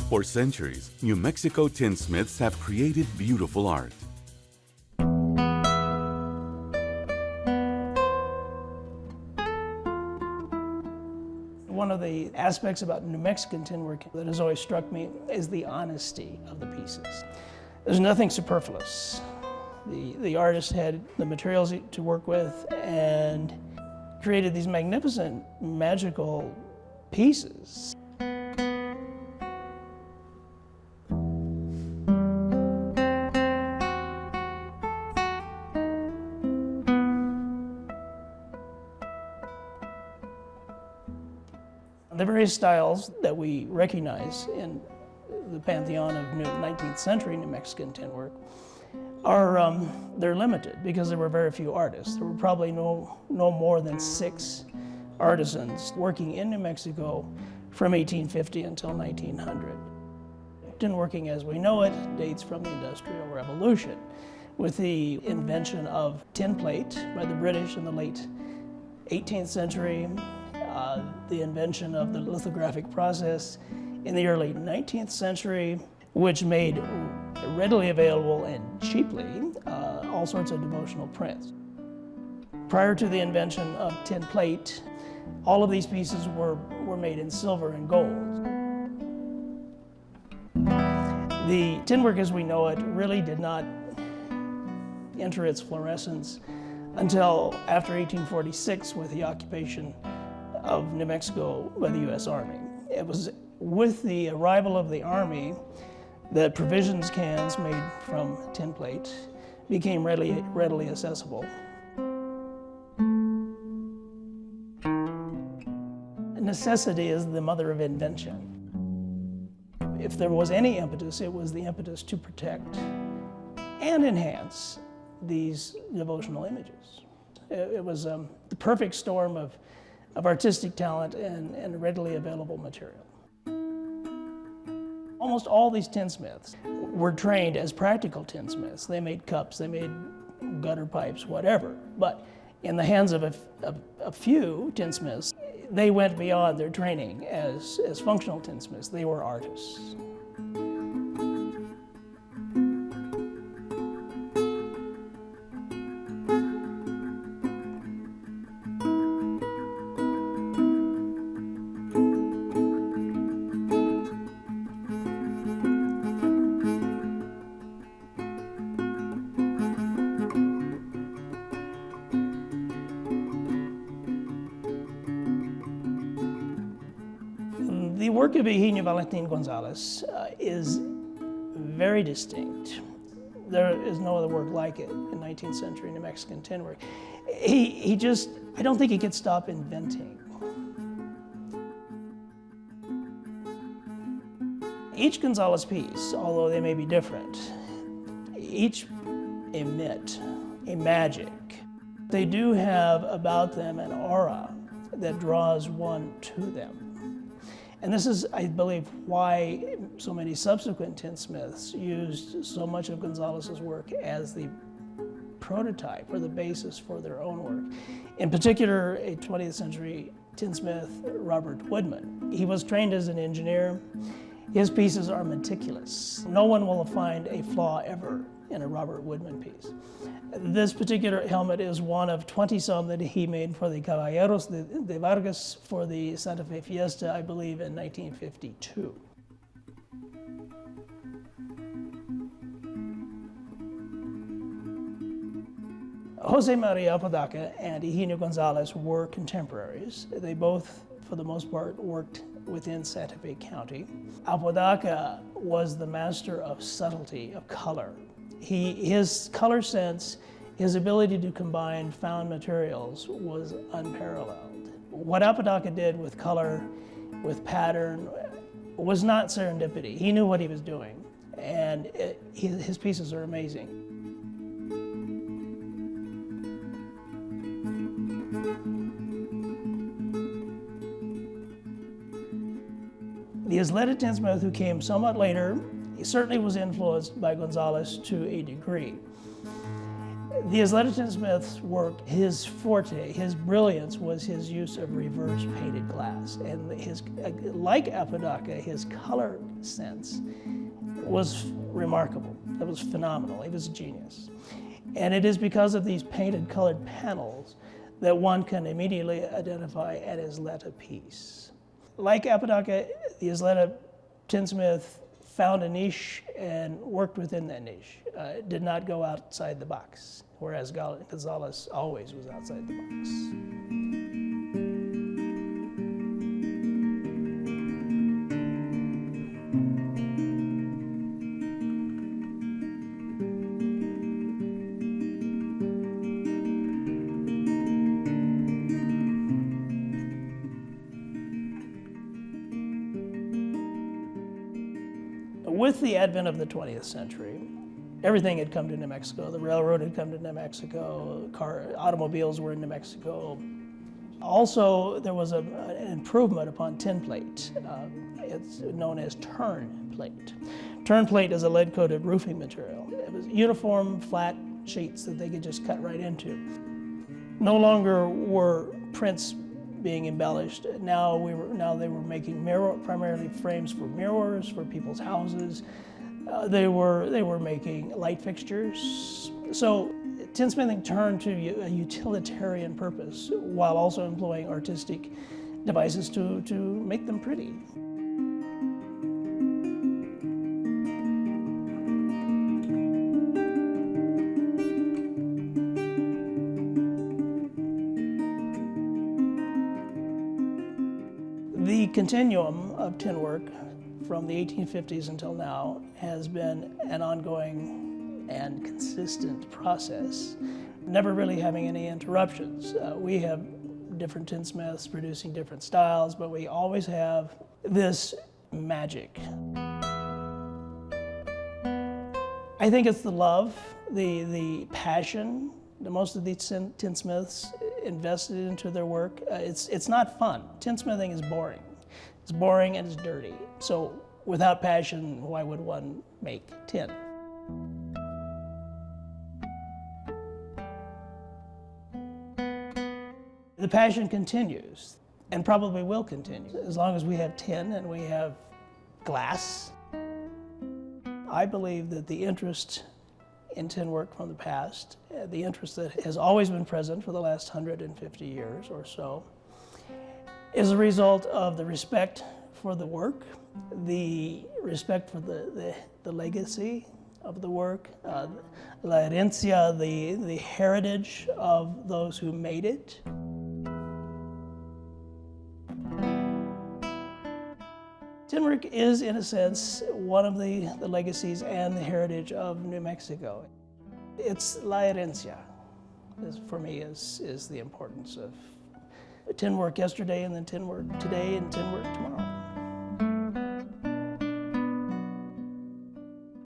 For centuries, New Mexico tinsmiths have created beautiful art. One of the aspects about New Mexican tin work that has always struck me is the honesty of the pieces. There's nothing superfluous. The artist had the materials to work with and created these magnificent, magical pieces. The various styles that we recognize in the pantheon of 19th century New Mexican tin work are they're limited because there were very few artists. There were probably no more than 6 artisans working in New Mexico from 1850 until 1900. Tin working as we know it dates from the Industrial Revolution, with the invention of tin plate by the British in the late 18th century, the invention of the lithographic process in the early 19th century, which made readily available and cheaply all sorts of devotional prints. Prior to the invention of tin plate, all of these pieces were made in silver and gold. The tin work as we know it really did not enter its fluorescence until after 1846 with the occupation of New Mexico by the U.S. Army. It was with the arrival of the Army that provisions cans made from tin plate became readily accessible. Necessity is the mother of invention. If there was any impetus, it was the impetus to protect and enhance these devotional images. It was the perfect storm of artistic talent and readily available material. Almost all these tinsmiths were trained as practical tinsmiths. They made cups, they made gutter pipes, whatever. But in the hands of a few tinsmiths, they went beyond their training as functional tinsmiths. They were artists. The work of Eugenio Valentin Gonzalez is very distinct. There is no other work like it in 19th century New Mexican tin work. I don't think he could stop inventing. Each Gonzalez piece, although they may be different, each emit a magic. They do have about them an aura that draws one to them. And this is, I believe, why so many subsequent tinsmiths used so much of Gonzalez's work as the prototype or the basis for their own work. In particular, a 20th century tinsmith, Robert Woodman. He was trained as an engineer. His pieces are meticulous. No one will find a flaw ever in a Robert Woodman piece. This particular helmet is one of 20-some that he made for the Caballeros de Vargas for the Santa Fe Fiesta, I believe, in 1952. Jose Maria Apodaca and Eugenio Gonzalez were contemporaries. They both, for the most part, worked within Santa Fe County. Apodaca was the master of subtlety, of color. His color sense, his ability to combine found materials was unparalleled. What Apodaca did with color, with pattern, was not serendipity. He knew what he was doing, and his pieces are amazing. The Isleta tinsmith, who came somewhat later, he certainly was influenced by Gonzalez to a degree. The Ysleta Tinsmith's work, his forte, his brilliance was his use of reverse painted glass. And his, like Apodaca, his color sense was remarkable. It was phenomenal. He was a genius. And it is because of these painted colored panels that one can immediately identify an Ysleta piece. Like Apodaca, the Ysleta Tinsmith found a niche and worked within that niche. Did not go outside the box, whereas Gonzalez always was outside the box. With the advent of the 20th century, everything had come to New Mexico. The railroad had come to New Mexico, automobiles were in New Mexico. Also, there was an improvement upon tin plate. It's known as turn plate. Turn plate is a lead-coated roofing material. It was uniform, flat sheets that they could just cut right into. No longer were prints being embellished. Now they were making primarily frames for mirrors for people's houses. They were making light fixtures. So tinsmithing turned to a utilitarian purpose while also employing artistic devices to make them pretty. The continuum of tin work from the 1850s until now has been an ongoing and consistent process, never really having any interruptions. We have different tinsmiths producing different styles, but we always have this magic. I think it's the love, the passion that most of these tinsmiths invested into their work. It's not fun. Tinsmithing is boring. It's boring and it's dirty. So without passion, why would one make tin? The passion continues and probably will continue as long as we have tin and we have glass. I believe that the interest in tin work from the past, the interest that has always been present for the last 150 years or so, is a result of the respect for the work, the respect for the legacy of the work, la herencia, the heritage of those who made it. Tin work is, in a sense, one of the legacies and the heritage of New Mexico. It's la herencia, for me, is the importance of tin work yesterday and then tin work today and tin work tomorrow.